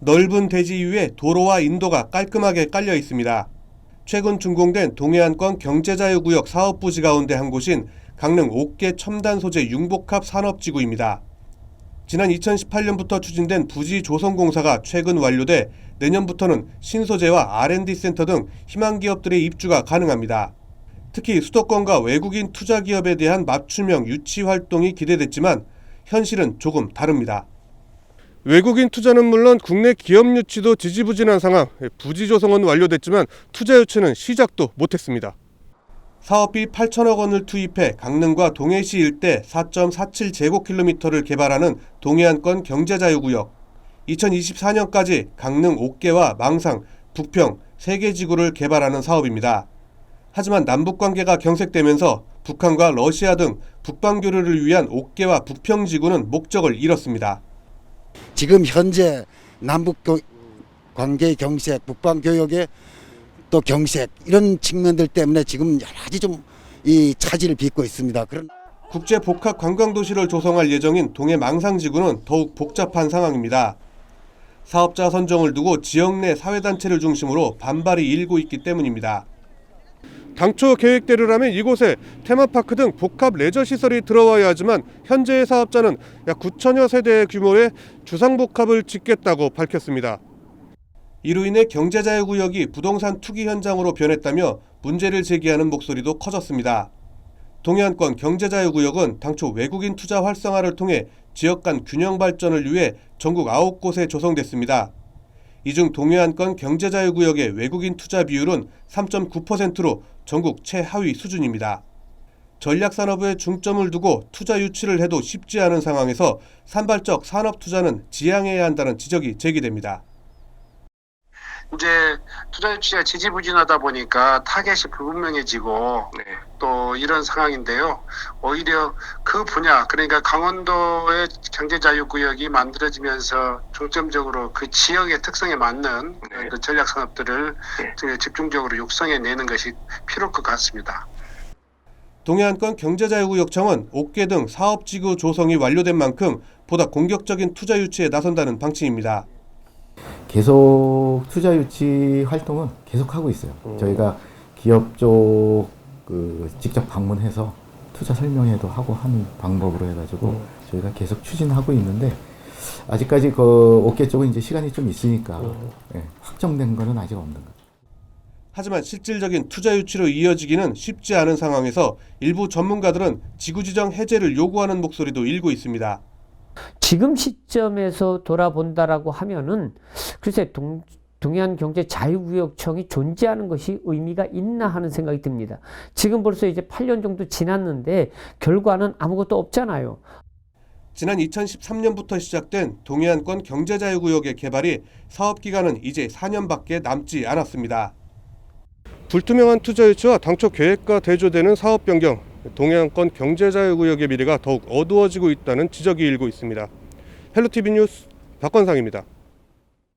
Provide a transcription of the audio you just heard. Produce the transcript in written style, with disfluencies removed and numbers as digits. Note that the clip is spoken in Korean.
넓은 대지 위에 도로와 인도가 깔끔하게 깔려 있습니다. 최근 준공된 동해안권 경제자유구역 사업부지 가운데 한 곳인 강릉 옥계 첨단 소재 융복합 산업지구입니다. 지난 2018년부터 추진된 부지 조성 공사가 최근 완료돼 내년부터는 신소재와 R&D 센터 등 희망 기업들의 입주가 가능합니다. 특히 수도권과 외국인 투자 기업에 대한 맞춤형 유치 활동이 기대됐지만 현실은 조금 다릅니다. 외국인 투자는 물론 국내 기업 유치도 지지부진한 상황, 부지 조성은 완료됐지만 투자 유치는 시작도 못했습니다. 사업비 8천억 원을 투입해 강릉과 동해시 일대 4.47제곱킬로미터를 개발하는 동해안권 경제자유구역. 2024년까지 강릉 옥계와 망상, 북평 3개 지구를 개발하는 사업입니다. 하지만 남북관계가 경색되면서 북한과 러시아 등 북방 교류를 위한 옥계와 북평 지구는 목적을 잃었습니다. 지금 현재 남북 관계 경색, 북방 교역의 또 경색 이런 측면들 때문에 지금 여러 가지 좀 이 차질을 빚고 있습니다. 국제 복합 관광 도시를 조성할 예정인 동해 망상 지구는 더욱 복잡한 상황입니다. 사업자 선정을 두고 지역 내 사회단체를 중심으로 반발이 일고 있기 때문입니다. 당초 계획대로라면 이곳에 테마파크 등 복합 레저시설이 들어와야 하지만 현재의 사업자는 약 9천여 세대의 규모의 주상복합을 짓겠다고 밝혔습니다. 이로 인해 경제자유구역이 부동산 투기 현장으로 변했다며 문제를 제기하는 목소리도 커졌습니다. 동해안권 경제자유구역은 당초 외국인 투자 활성화를 통해 지역 간 균형 발전을 위해 전국 9곳에 조성됐습니다. 이 중 동해안권 경제자유구역의 외국인 투자 비율은 3.9%로 전국 최하위 수준입니다. 전략산업에 중점을 두고 투자 유치를 해도 쉽지 않은 상황에서 산발적 산업 투자는 지양해야 한다는 지적이 제기됩니다. 이제 투자 유치가 지지부진하다 보니까 타겟이 불분명해지고 또 이런 상황인데요. 오히려 그 분야, 그러니까 강원도의 경제자유구역이 만들어지면서 중점적으로 그 지역의 특성에 맞는 그 전략 산업들을 집중적으로 육성해내는 것이 필요할 것 같습니다. 동해안권 경제자유구역청은 옥계 등 사업지구 조성이 완료된 만큼 보다 공격적인 투자 유치에 나선다는 방침입니다. 계속 투자 유치 활동은 계속하고 있어요. 저희가 기업 쪽 직접 방문해서 투자 설명회도 하고 하는 방법으로 해가지고 저희가 계속 추진하고 있는데 아직까지 그 옥계 쪽은 이제 시간이 좀 있으니까 확정된 거는 아직 없는 거죠. 하지만 실질적인 투자 유치로 이어지기는 쉽지 않은 상황에서 일부 전문가들은 지구지정 해제를 요구하는 목소리도 일고 있습니다. 지금 시점에서 돌아본다라고 하면은 글쎄 동해안 경제 자유구역청이 존재하는 것이 의미가 있나 하는 생각이 듭니다. 지금 벌써 이제 8년 정도 지났는데 결과는 아무것도 없잖아요. 지난 2013년부터 시작된 동해안권 경제자유구역의 개발이 사업 기간은 이제 4년밖에 남지 않았습니다. 불투명한 투자 유치와 당초 계획과 대조되는 사업 변경, 동해안권 경제자유구역의 미래가 더욱 어두워지고 있다는 지적이 일고 있습니다. 헬로티비 뉴스 박건상입니다.